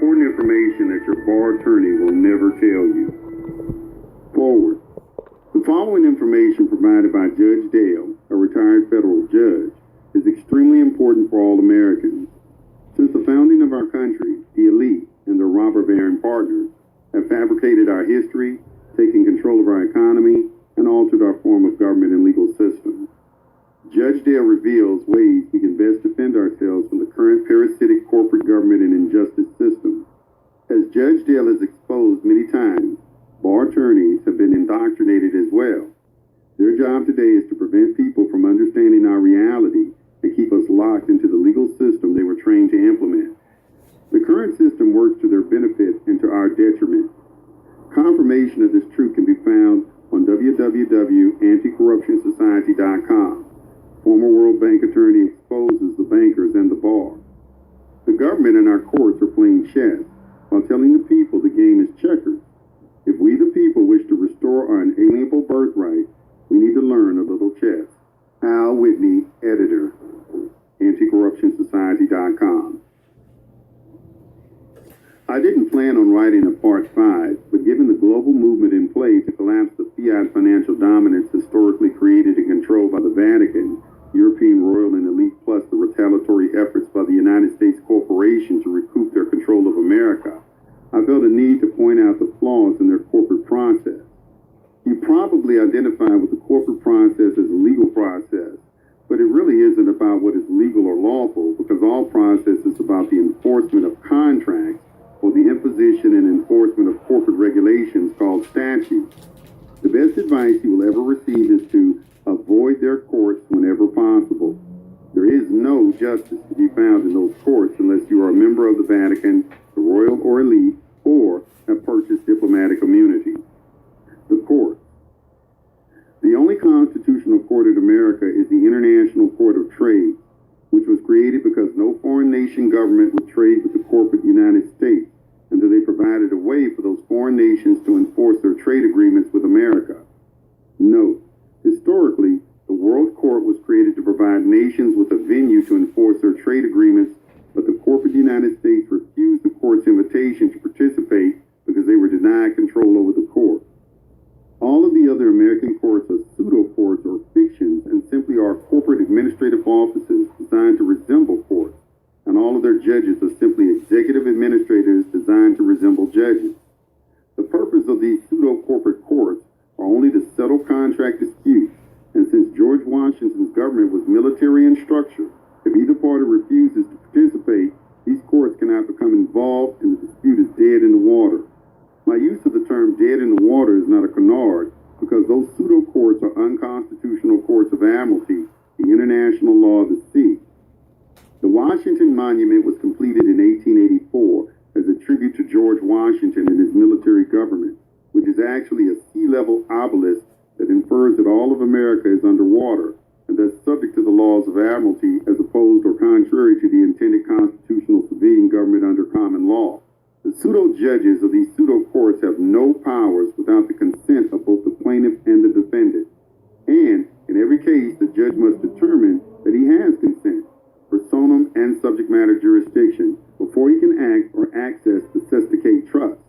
important information that your bar attorney will never tell you. Forward. The following information provided by Judge Dale, a retired federal judge, is extremely important for all Americans. Since the founding of our country, the elite and their robber baron partners have fabricated our history, taken control of our economy, and altered our form of government and legal system. Judge Dale reveals ways we can best defend ourselves from the current parasitic corporate government and injustice system. As Judge Dale has exposed many times, bar attorneys have been indoctrinated as well. Their job today is to prevent people from understanding our reality and keep us locked into the legal system they were trained to implement. The current system works to their benefit and to our detriment. Confirmation of this truth can be found on www.anticorruptionsociety.com. Former World Bank attorney exposes the bankers and the bar. The government and our courts are playing chess while telling the people the game is checkers. If we the people wish to restore our inalienable birthright, we need to learn a little chess. Al Whitney, editor, anticorruptionsociety.com. I didn't plan on writing a part 5, but given the global movement in play to collapse the fiat financial dominance historically created and controlled by the Vatican, European royal and elite, plus the retaliatory efforts by the United States corporation to recoup their control of America, I felt a need to point out the flaws in their corporate process. You probably identify with the corporate process as a legal process, but it really isn't about what is legal or lawful, because all process is about the enforcement of contracts or the imposition and enforcement of corporate regulations called statutes. The best advice you will ever receive is to avoid their courts whenever possible. There is no justice to be found in those courts unless you are a member of the Vatican, the royal or elite, or have purchased diplomatic immunity. The court. The only constitutional court in America is the International Court of Trade, which was created because no foreign nation government would trade with the corporate United States until they provided a way for those foreign nations to enforce their trade agreements with America. Note, historically, the World Court was created to provide nations with a venue to enforce their trade agreements, but the corporate United States refused the court's invitation to participate because they were denied control over the court. All of the other American courts are pseudo-courts or fictions and simply are corporate administrative offices designed to resemble courts, and all of their judges are simply executive administrators designed to resemble judges. The purpose of these pseudo-corporate courts are only to settle contract disputes, and since George Washington's government was military in structure, if either party refuses to participate, these courts cannot become involved and the dispute is dead in the water. My use of the term dead in the water is not a canard, because those pseudo-courts are unconstitutional courts of admiralty, the international law of the sea. The Washington Monument was completed in 1884 as a tribute to George Washington and his military government, which is actually a sea-level obelisk that infers that all of America is underwater, and thus subject to the laws of admiralty as opposed or contrary to the intended constitutional civilian government under common law. The pseudo-judges of these pseudo-courts have no powers without the consent of both the plaintiff and the defendant. And, in every case, the judge must determine that he has consent, personam and subject matter jurisdiction, before he can act or access the cesticate trust.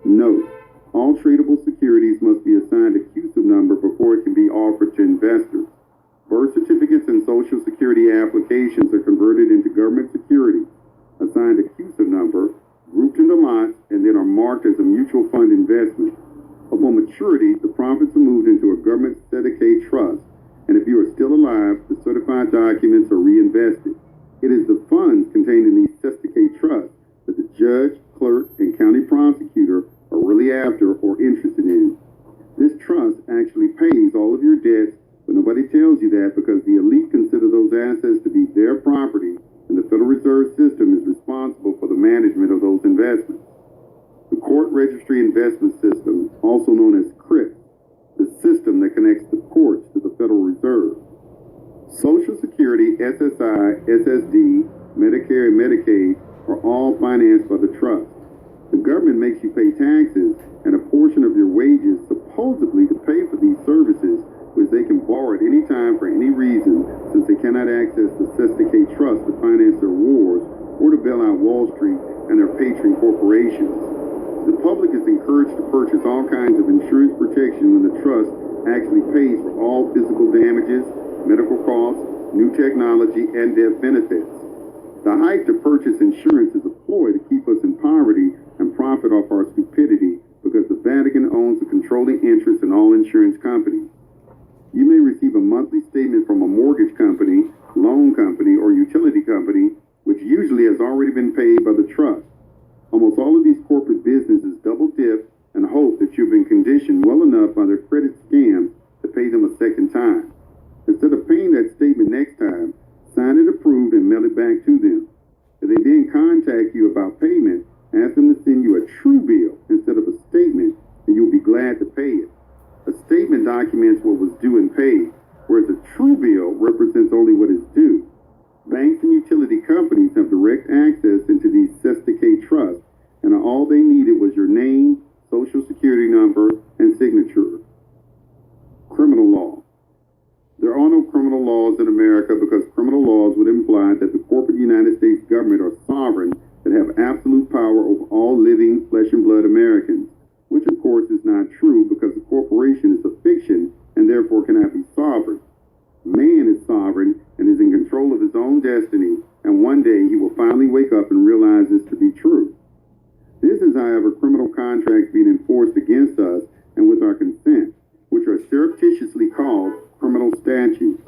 Note, all tradable securities must be assigned a CUSIP number before it can be offered to investors. Birth certificates and Social Security applications are converted into government securities, assigned a CUSIP number, grouped into lots, and then are marked as a mutual fund investment. Upon maturity, the profits are moved into a government cesticate trust, and if you are still alive, the certified documents are reinvested. It is the funds contained in these cesticate trusts that the judge, clerk, and county prosecutor are really after or interested in. This trust actually pays all of your debts, but nobody tells you that because the elite consider those assets to be their property, and the Federal Reserve System is responsible for the management of those investments. The Court Registry Investment System, also known as CRIP, the system that connects the courts to the Federal Reserve. Social Security, SSI, SSD, Medicare, and Medicaid are all financed by the trust. The government makes you pay taxes and a portion of your wages supposedly to pay for these services, which they can borrow at any time for any reason, since they cannot access the cesticate trust to finance their wars or to bail out Wall Street and their patron corporations. The public is encouraged to purchase all kinds of insurance protection when the trust actually pays for all physical damages, medical costs, new technology, and death benefits. The hype to purchase insurance is a ploy to keep us in poverty and profit off our stupidity because the Vatican owns a controlling interest in all insurance companies. You may receive a monthly statement from a mortgage company, loan company, or utility company, which usually has already been paid by the trust. Almost all of these corporate businesses double dip and hope that you've been conditioned well enough by their credit scams to pay them a second time. Instead of paying that statement next time, sign it approved and mail it back to them. If they then contact you about payment, ask them to send you a true bill instead of a statement, and you'll be glad to pay it. A statement documents what was due and paid, whereas a true bill represents only what is due. Banks and utility companies have direct access into these sophisticated trusts, and all they needed was your name, social security number, and signature. Criminal law. There are no criminal laws in America because criminal laws would imply that the corporate United States government are sovereign that have absolute power over all living flesh and blood Americans, which of course is not true because the corporation is a fiction and therefore cannot be sovereign. Man is sovereign and is in control of his own destiny, and one day he will finally wake up and realize this to be true. This is, however, criminal contracts being enforced against us and with our consent, which are surreptitiously called criminal statutes.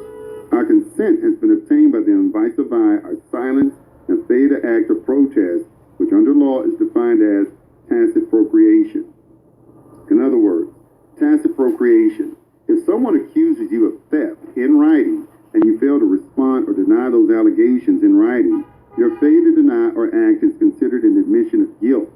Our consent has been obtained by them vice versa our silence and failure to act or protest, which under law is defined as tacit procreation. In other words, tacit procreation. If someone accuses you of theft in writing and you fail to respond or deny those allegations in writing, your failure to deny or act is considered an admission of guilt.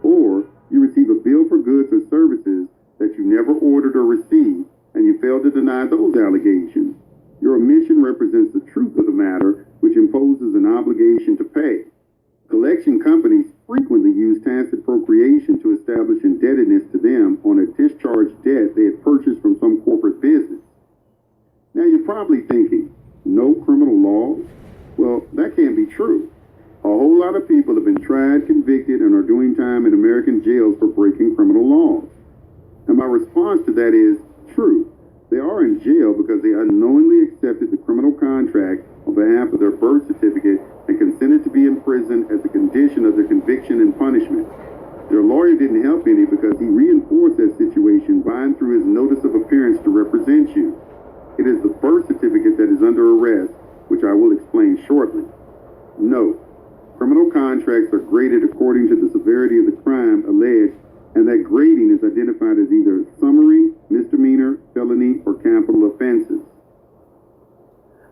Or you receive a bill for goods or services that you never ordered or received, and you fail to deny those allegations. Your omission represents the truth of the matter, which imposes an obligation to pay. Collection companies frequently use tacit procreation to establish indebtedness to them on a discharged debt they had purchased from some corporate business. Now you're probably thinking, no criminal laws? Well, that can't be true. A whole lot of people have been tried, convicted, and are doing time in American jails for breaking criminal laws. And my response to that is, true. They are in jail because they unknowingly accepted the criminal contract on behalf of their birth certificate and consented to be imprisoned as a condition of their conviction and punishment. Their lawyer didn't help any because he reinforced that situation by and through his notice of appearance to represent you. It is the birth certificate that is under arrest, which I will explain shortly. Note, criminal contracts are graded according to the severity of the crime alleged, and that grading is identified as either summary, misdemeanor, felony, or capital offenses.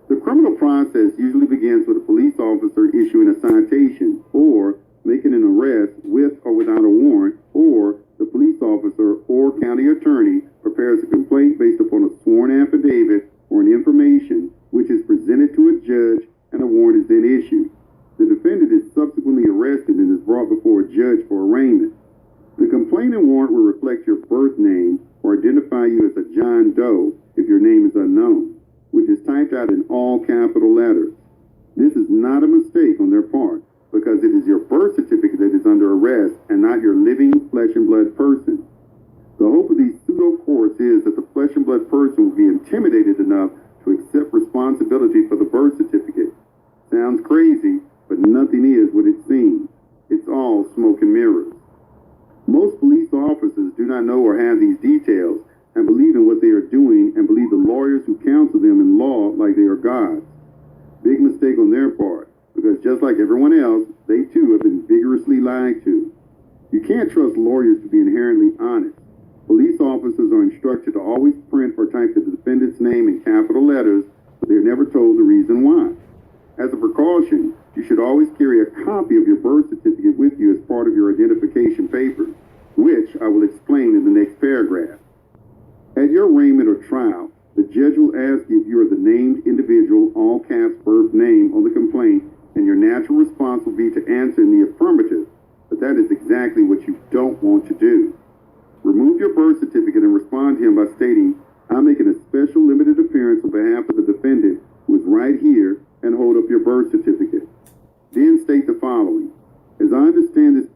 The criminal process usually begins with a police officer issuing a citation or making an arrest with or without a warrant, or the police officer or county attorney prepares a complaint based upon a sworn affidavit or an information which is presented to a judge, and a warrant is then issued. The defendant is subsequently arrested and is brought before a judge for arraignment. The complaint and warrant will reflect your birth name or identify you as a John Doe if your name is unknown, which is typed out in all capital letters. This is not a mistake on their part because it is your birth certificate that is under arrest and not your living flesh and blood person. The hope of these pseudo courts is that the flesh and blood person will be intimidated enough to accept responsibility for the birth certificate. Sounds crazy, but nothing is what it seems. It's all smoke and mirrors. Most police officers do not know or have these details and believe in what they are doing and believe the lawyers who counsel them in law like they are gods. Big mistake on their part, because just like everyone else, they too have been vigorously lied to. You can't trust lawyers to be inherently honest. Police officers are instructed to always print or type the defendant's name in capital letters, but they are never told the reason why. As a precaution, you should always carry a copy of your birth certificate with you as part of your identification papers, which I will explain in the next paragraph. At your arraignment or trial, the judge will ask you if you are the named individual, all caps birth name on the complaint, and your natural response will be to answer in the affirmative, but that is exactly what you don't want to do. Remove your birth certificate and respond to him by stating, I'm making a special limited appearance on behalf of the defendant who is right here, and hold up your birth certificate. Then state the following. As I understand this